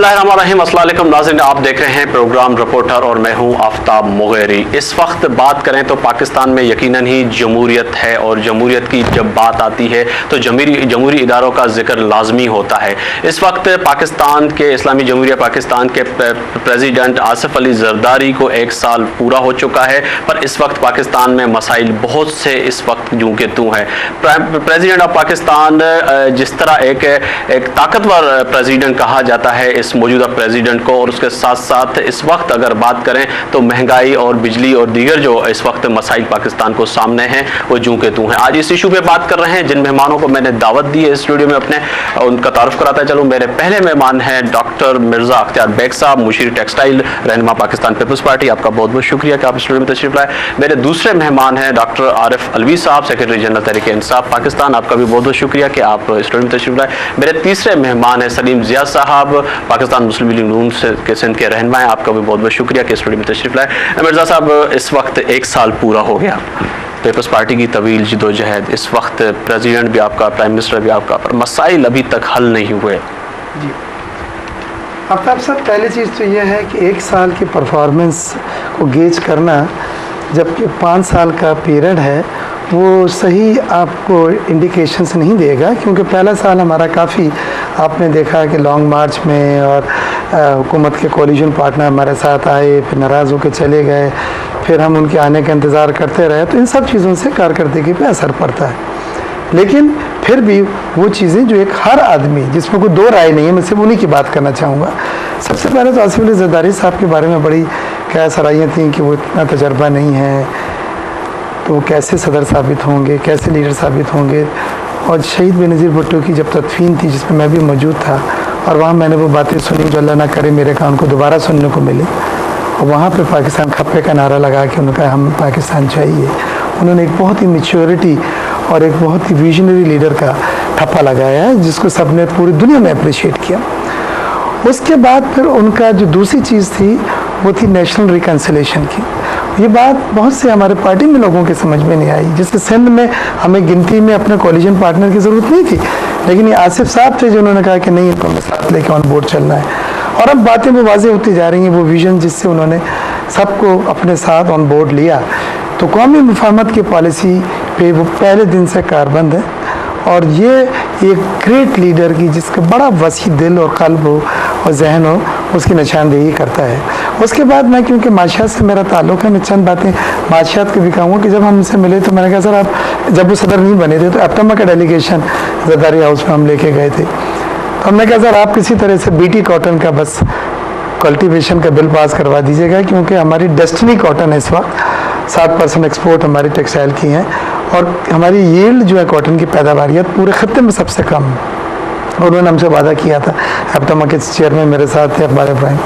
बिस्मिल्लाहिर्रहमानिर्रहीम। अस्सलाम वालेकुम नाज़रीन, आप देख रहे हैं प्रोग्राम रिपोर्टर और मैं हूं आफ्ताब मुगैरी। इस वक्त बात करें तो पाकिस्तान में यकीनन ही जमहूरियत है और जमहूरियत की जब बात आती है तो जमहूरी इदारों का जिक्र लाजमी होता है। इस वक्त पाकिस्तान के इस्लामी जमहूरिया पाकिस्तान के प्रेसिडेंट आसिफ अली जरदारी को 1 साल पूरा हो चुका है, पर इस वक्त पाकिस्तान में मसाइल बहुत से इस वक्त जूं के तू हैं। प्रेसिडेंट ऑफ पाकिस्तान जिस तरह एक ताकतवर प्रेसिडेंट कहा जाता है इस मौजूदा प्रेसिडेंट को, और उसके साथ साथ इस वक्त अगर बात करें तो महंगाई और बिजली और दीगर जो इस वक्त मसाइल पाकिस्तान को सामने हैं वो जूं के तू हैं। आज इस इशू पे बात कर रहे हैं। जिन मेहमानों को मैंने दावत दी है इस स्टूडियो में अपने, उनका तारुफ कराता चलूँ। मेरे पहले मेहमान हैं डॉक्टर मिर्जा अख्तियार बेग साहब, मुशीर टेक्सटाइल, रहनुमा पाकिस्तान पीपल्स पार्टी। आपका बहुत बहुत शुक्रिया कि आप स्टूडियो में तशरीफ लाए। मेरे दूसरे मेहमान हैं डॉक्टर आरिफ अलवी साहब, सेक्रेटरी जनरल तहरीक इंसाफ पाकिस्तान। आपका भी बहुत बहुत शुक्रिया कि आप स्टूडियो में तशरीफ लाए। मेरे तीसरे मेहमान हैं सलीम जिया साहब, पाकिस्तान मुस्लिम लीग नून के सिंध के रहनुमा हैं। आपका भी बहुत बहुत शुक्रिया कि स्टूडियो में तशरीफ लाए। मिर्जा साहब, इस वक्त 1 साल पूरा हो गया पीपल्स पार्टी की तवील जिदोजहद, इस वक्त प्रेसिडेंट भी आपका, प्राइम मिनिस्टर भी आपका, पर मसाइल अभी तक हल नहीं हुए। जी आफ्ताब साहब, पहली चीज़ तो यह है कि 1 साल की परफॉर्मेंस को गेज करना, जबकि 5 साल का पीरियड है, वो सही आपको इंडिकेशंस नहीं देगा, क्योंकि पहला साल हमारा काफ़ी आपने देखा कि लॉन्ग मार्च में और हुकूमत के कोलिशन पार्टनर हमारे साथ आए, फिर नाराज़ होकर चले गए, फिर हम उनके आने का इंतज़ार करते रहे, तो इन सब चीज़ों से कारकर्दगी पे असर पड़ता है। लेकिन फिर भी वो चीज़ें जो एक हर आदमी, जिसमें कोई दो राय नहीं है, मैं सिर्फ उन्हीं की बात करना चाहूँगा। सबसे पहले तो आसिफ अली जरदारी साहब के बारे में बड़ी क्या सराहियाँ थी कि वो इतना तजर्बा नहीं है, तो वो कैसे सदर साबित होंगे, कैसे लीडर साबित होंगे। और शहीद बेनज़ीर भुट्टो की जब तदफीन थी, जिसमें मैं भी मौजूद था, और वहाँ मैंने वो बातें सुनी जो अल्लाह ना करे मेरे कान को दोबारा सुनने को मिले, और वहाँ पे पाकिस्तान खप्पे का नारा लगा के उन्होंने कहा हम पाकिस्तान चाहिए। उन्होंने एक बहुत ही मैच्योरिटी और एक बहुत ही विजनरी लीडर का ठप्पा लगाया है, जिसको सबने पूरी दुनिया में अप्रिशिएट किया। उसके बाद फिर उनका जो दूसरी चीज़ थी वो थी नेशनल रिकन्सिलेशन की। ये बात बहुत से हमारे पार्टी में लोगों के समझ में नहीं आई, जिससे सिंध में हमें गिनती में अपने कोलिशन पार्टनर की ज़रूरत नहीं थी, लेकिन ये आसिफ साहब थे जिन्होंने कहा कि नहीं, इनको हमें साथ लेके ऑन बोर्ड चलना है। और अब बातें वो वाज़ेह होती जा रही हैं, वो विज़न जिससे उन्होंने सबको अपने साथ ऑन बोर्ड लिया। तो कौमी मुफाहमत की पॉलिसी पे वो पहले दिन से कारबंद है, और ये एक ग्रेट लीडर की, जिसका बड़ा वसी दिल और कल्ब हो और जहन हो, उसकी निशानदेही करता है। उसके बाद मैं, क्योंकि माशियात से मेरा ताल्लुक़ है, मैं चंद बातें माशियात की भी कहूँगा कि जब हम उनसे मिले तो मैंने कहा सर आप जब वो सदर नहीं बने थे तो अप्तमा का डेलीगेशन जरदारी हाउस में हम लेके गए थे, तो हमने कहा सर आप किसी तरह से बीटी कॉटन का बस कल्टीवेशन का बिल पास करवा दीजिएगा, क्योंकि हमारी डेस्टिनी कॉटन है इस वक्त 7% एक्सपोर्ट हमारी टेक्सटाइल की हैं, और हमारी यील्ड जो है कॉटन की पैदावारियत पूरे खत्ते में सबसे कम है। और उन्होंने हमसे वादा किया था, अप्तमा के चेयरमैन मेरे साथ थे अखबार इब्राहिम,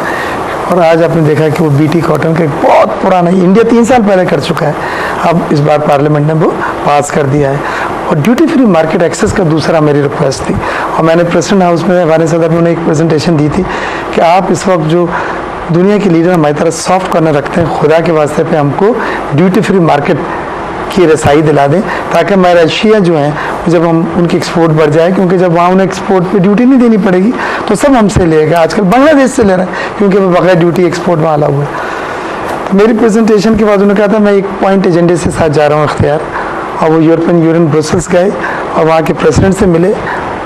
और आज आपने देखा कि वो बीटी कॉटन का एक बहुत पुराना, इंडिया 3 साल पहले कर चुका है, अब इस बार पार्लियामेंट ने वो पास कर दिया है। और ड्यूटी फ्री मार्केट एक्सेस का दूसरा मेरी रिक्वेस्ट थी, और मैंने प्रेसिडेंट हाउस में हमारे सदर में उन्हें एक प्रेजेंटेशन दी थी कि आप इस वक्त जो दुनिया के लीडर हमारी तरह सॉफ्ट कॉर्नर रखते हैं, खुदा के वास्ते पे हमको ड्यूटी फ्री मार्केट की रसाई दिला दें, ताकि हमारे एशिया जो हैं जब हम उनकी एक्सपोर्ट बढ़ जाए, क्योंकि जब वहाँ उन्हें एक्सपोर्ट पे ड्यूटी नहीं देनी पड़ेगी तो सब हमसे लेगा। आजकल बांग्लादेश से ले रहे हैं, क्योंकि वो बगैर ड्यूटी एक्सपोर्ट में आला हुआ है। तो मेरी प्रेजेंटेशन के बाद उन्होंने कहा था मैं एक पॉइंट एजेंडे से साथ जा रहा हूँ अख्तियार, और वो यूरोपियन यूनियन ब्रुसेल्स गए और वहाँ के प्रेसिडेंट से मिले।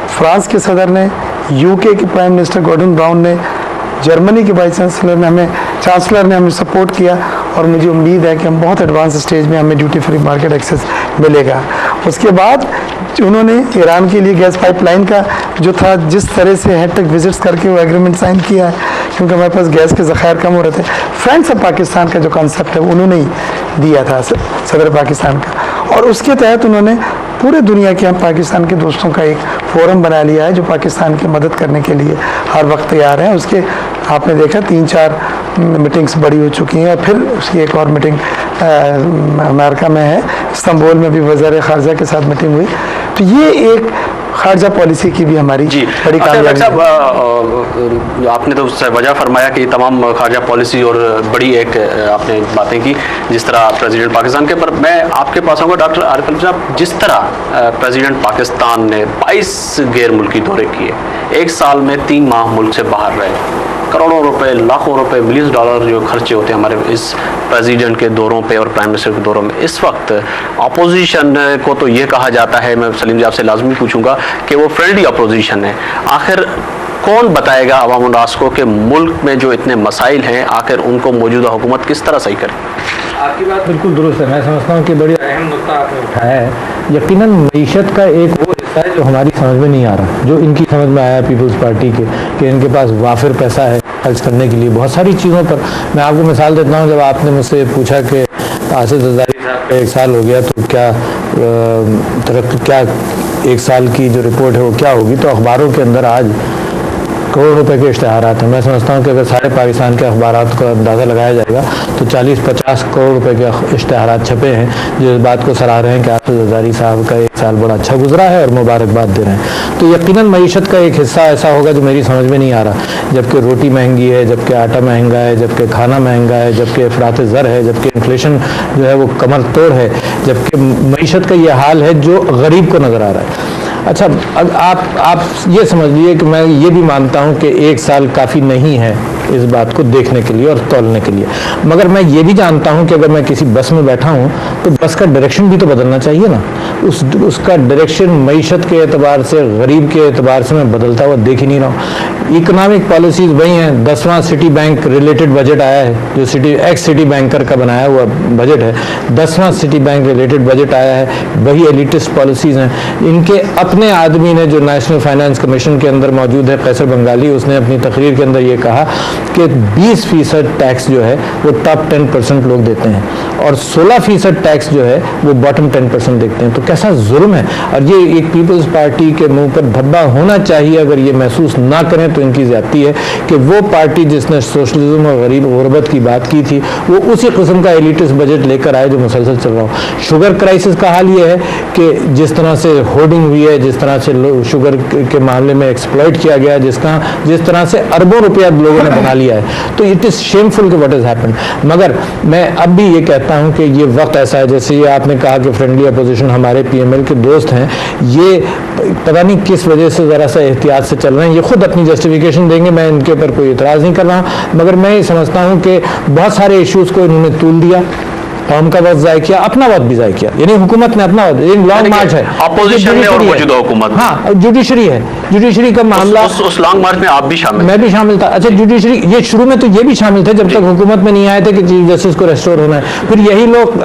फ्रांस के सदर ने, यूके के प्राइम मिनिस्टर गॉर्डन ब्राउन ने, जर्मनी के वाइस चांसलर ने हमें सपोर्ट किया, और मुझे उम्मीद है कि हम बहुत एडवांस स्टेज में हमें ड्यूटी फ्री मार्केट एक्सेस मिलेगा। उसके बाद उन्होंने ईरान के लिए गैस पाइपलाइन का जो था, जिस तरह से हेड तक विजिट्स करके वो एग्रीमेंट साइन किया है, क्योंकि हमारे पास गैस के ज़खायर कम हो रहे थे। फ्रेंड्स ऑफ पाकिस्तान का जो कॉन्सेप्ट है उन्होंने ही दिया था सदर पाकिस्तान का, और उसके तहत उन्होंने पूरे दुनिया के हम पाकिस्तान के दोस्तों का एक फोरम बना लिया है जो पाकिस्तान की मदद करने के लिए हर वक्त तैयार हैं। उसके आपने देखा 3-4 मीटिंग्स बड़ी हो चुकी हैं, और फिर उसकी एक और मीटिंग अमेरिका में है, इस्तांबुल में भी वज़ीर ख़ारजा के साथ मीटिंग हुई। तो ये एक खारजा पॉलिसी की भी हमारी जी बड़ी कामयाबी है। आपने तो वजह फरमाया कि तमाम खारजा पॉलिसी और बड़ी एक आपने बातें की जिस तरह प्रेसिडेंट पाकिस्तान के, पर मैं आपके पास आऊँगा डॉक्टर आरिफ अलवी साहब, जिस तरह प्रेसिडेंट पाकिस्तान ने 22 गैर मुल्की दौरे किए, एक साल में 3 माह मुल्क से बाहर रहे, करोड़ों रुपए, लाखों रुपए, मिलियन डॉलर जो खर्चे होते हैं हमारे इस प्रेसिडेंट के दौरों पे और प्राइम मिनिस्टर के दौरों में। इस वक्त अपोजिशन को तो ये कहा जाता है, मैं सलीम जी आपसे लाजमी पूछूंगा कि वो फ्रेंडली अपोजिशन है, आखिर कौन बताएगा अवाम उन्नास को कि मुल्क में जो इतने मसाइल हैं आखिर उनको मौजूदा हुकूमत किस तरह सही करे? आपकी बात बिल्कुल दुरुस्त है। मैं समझता हूँ कि बड़ी अहम मुद्दा आपने उठाया है। यकीनन मईशत का एक वो हिस्सा है जो हमारी समझ में नहीं आ रहा, जो इनकी समझ में आया पीपल्स पार्टी के, कि इनके पास वाफिर पैसा है खर्च करने के लिए बहुत सारी चीज़ों पर। मैं आपको मिसाल देता हूँ, जब आपने मुझसे पूछा कि आसिफ ज़रदारी साहब का 1 साल हो गया तो क्या क्या 1 साल की जो रिपोर्ट है वो क्या होगी, तो अखबारों के अंदर आज करोड़ रुपए के इश्तेहारात हैं। मैं समझता हूँ कि अगर सारे पाकिस्तान के अखबारात का अंदाज़ा लगाया जाएगा तो 40-50 करोड़ रुपए के इश्तेहारात छपे हैं, जो इस बात को सराह रहे हैं कि आसिफ ज़रदारी साहब का 1 साल बड़ा अच्छा गुजरा है और मुबारकबाद दे रहे हैं। तो यकीनन मईशत का एक हिस्सा ऐसा होगा जो मेरी समझ में नहीं आ रहा, जबकि रोटी महंगी है, जबकि आटा महंगा है, जबकि खाना महंगा है, जबकि अफरात ज़र है, जबकि इन्फ्लेशन जो है वो कमर तोड़ है, जबकि मईशत का ये हाल है जो गरीब को नज़र आ रहा है। अच्छा, आप ये समझ लीजिए कि मैं ये भी मानता हूँ कि 1 साल काफ़ी नहीं है इस बात को देखने के लिए और तौलने के लिए, मगर मैं ये भी जानता हूँ कि अगर मैं किसी बस में बैठा हूँ तो बस का डायरेक्शन भी तो बदलना चाहिए ना। उसका डायरेक्शन मईशत के एतबार से, गरीब के एतबार से मैं बदलता हुआ देख ही नहीं रहा हूँ। इकोनॉमिक पॉलिसीज़ वही हैं। 10वां सिटी बैंक रिलेटेड बजट आया है, जो सिटी बैंकर का बनाया हुआ बजट है। 10वां सिटी बैंक रिलेटेड बजट आया है, वही एलिटिस्ट पॉलिसीज़ हैं। इनके अपने आदमी ने, जो नेशनल फाइनेंस कमीशन के अंदर मौजूद है, कैसर बंगाली, उसने अपनी तकरीर के अंदर ये कहा कि 20% टैक्स जो है वो टॉप 10% लोग देते हैं और 16% टैक्स जो है वो बॉटम 10% देखते हैं। तो कैसा जुल्म है, और ये एक पीपल्स पार्टी के मुंह पर धब्बा होना चाहिए। अगर ये महसूस ना करें तो इनकी ज़्यादती है कि वो पार्टी जिसने सोशलिज्म और गरीब गुरबत की बात की थी, वो उसी किस्म का एलिटिस्ट बजट लेकर आए जो मुसलसल चल रहा हो। शुगर क्राइसिस का हाल ये है कि जिस तरह से होर्डिंग हुई है, जिस तरह से शुगर के मामले में एक्सप्लॉइट किया गया, जिस तरह से अरबों रुपया लोगों ने बना लिया है, तो इट इज़ शेमफुल कि व्हाट इज़ हैपेंड। मगर मैं अब भी ये कहता हूँ कि ये वक्त ऐसा है, जैसे ये आपने कहा कि फ्रेंडली अपोजिशन हमारे PML के दोस्त हैं, ये पता नहीं किस वजह से ज़रा सा एहतियात से चल रहे हैं। ये खुद अपनी जस्टिफिकेशन देंगे, मैं इनके ऊपर कोई इतराज़ नहीं कर रहा हूँ, मगर मैं ये समझता हूँ कि बहुत सारे इश्यूज़ को इन्होंने तूल दिया, कौम का वक्त ज़ाय किया, अपना वक्त भी ज़ाय किया, यानी हुकूमत ने अपना वक्त, लॉन्ग मार्च है, अपोजिशन ने और मौजूदा हुकूमत, हाँ जुडिशरी है, जुडिशरी का मामला, उस लॉन्ग मार्च में आप भी शामिल, मैं भी शामिल था। अच्छा, जुडिशरी ये शुरू में तो ये भी शामिल थे जब तक हुकूमत में नहीं आए थे कि चीफ जस्टिस को रेस्टोर होना है। फिर यही लोग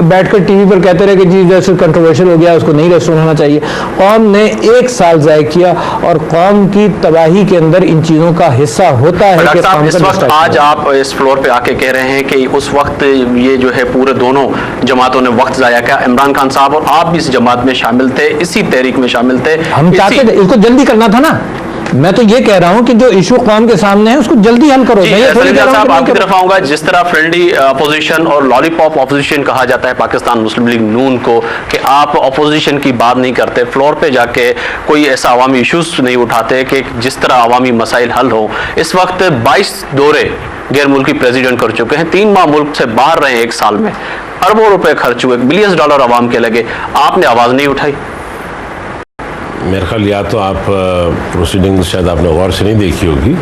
बैठकर टीवी पर कहते रहे कि चीफ जस्टिस कंट्रोवर्शियल हो गया, उसको नहीं रेस्टोर होना चाहिए। कौम ने 1 साल ज़ाय किया और कौम की तबाही के अंदर इन चीज़ों का हिस्सा होता है कि इस वक्त आज आप इस फ्लोर पे आके कह रहे हैं कि उस वक्त ये जो है पूरे दोनों जमातों ने वक्त जाया किया। इमरान खान साहब और आप भी इस जमात में शामिल थे, इसी तहरीक में शामिल थे। हम चाहते थे इसको जल्दी करना था ना। मैं तो ये कह रहा हूं कि जो इशू कौम के सामने है उसको जल्दी हल करो। साहब आपकी तरफ आऊंगा, जिस तरह फ्रेंडली अपोजिशन और लॉलीपॉप अपोजिशन कहा जाता है पाकिस्तान मुस्लिम लीग नून को, कि आप अपोजिशन की बात नहीं करते, फ्लोर पे जाके कोई ऐसा अवामी इशूज नहीं उठाते कि जिस तरह अवामी मसाइल हल हो। इस वक्त 22 दौरे गैर मुल्की प्रेसिडेंट कर चुके हैं, 3 माह मुल्क से बाहर रहे, 1 साल में अरबों रुपए खर्च हुए, बिलियन डॉलर आवाम के लगे, आपने आवाज़ नहीं उठाई। मेरे ख्याल या तो आप प्रोसीडिंग्स शायद आपने गौर से नहीं देखी होगी।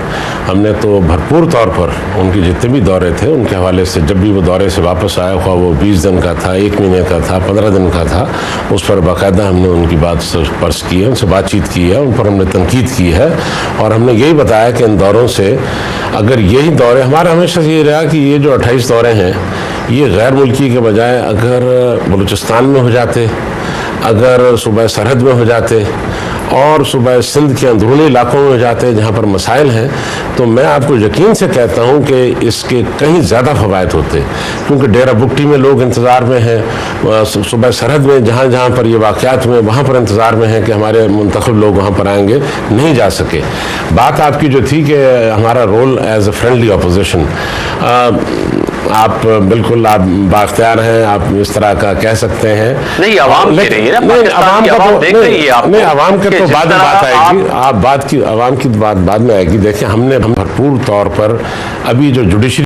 हमने तो भरपूर तौर पर उनके जितने भी दौरे थे उनके हवाले से, जब भी वो दौरे से वापस आया हुआ, वो 20 दिन का था, 1 महीने का था, 15 दिन का था, उस पर बाकायदा हमने उनकी बात पर्स की है, उनसे बातचीत की है, उन पर हमने तनकीद की है और हमने यही बताया कि इन दौरों से, अगर यही दौरे, हमारा हमेशा ये रहा कि ये जो 28 दौरे हैं ये गैर मुल्की के बजाय अगर बलूचिस्तान में हो जाते, अगर सूबा सरहद में हो जाते और सूबा सिंध के अंदरूनी इलाकों में हो जाते जहाँ पर मसाइल हैं, तो मैं आपको यकीन से कहता हूँ कि इसके कहीं ज़्यादा फ़वायद होते। क्योंकि डेरा बुगटी में लोग इंतज़ार में हैं, सूबा सरहद में जहाँ जहाँ पर ये वाक़यात हुए वहाँ पर इंतज़ार में हैं कि हमारे मुंतखब लोग वहाँ पर आएंगे, नहीं जा सके। बात आपकी जो थी कि हमारा role as a friendly opposition, आप बिल्कुल आप बाख्तियार हैं, आप इस तरह का कह सकते हैं। नहीं, आवाम कह रही है ना, नहीं, आवाम का तो देख रही है, नहीं, आवाम के तो तो जिस बाद में तरह बात आएगी, आप आप बात की आवाम की बात बाद में आएगी। देखिए, हम भरपूर तौर पर अभी जो जुडिशरी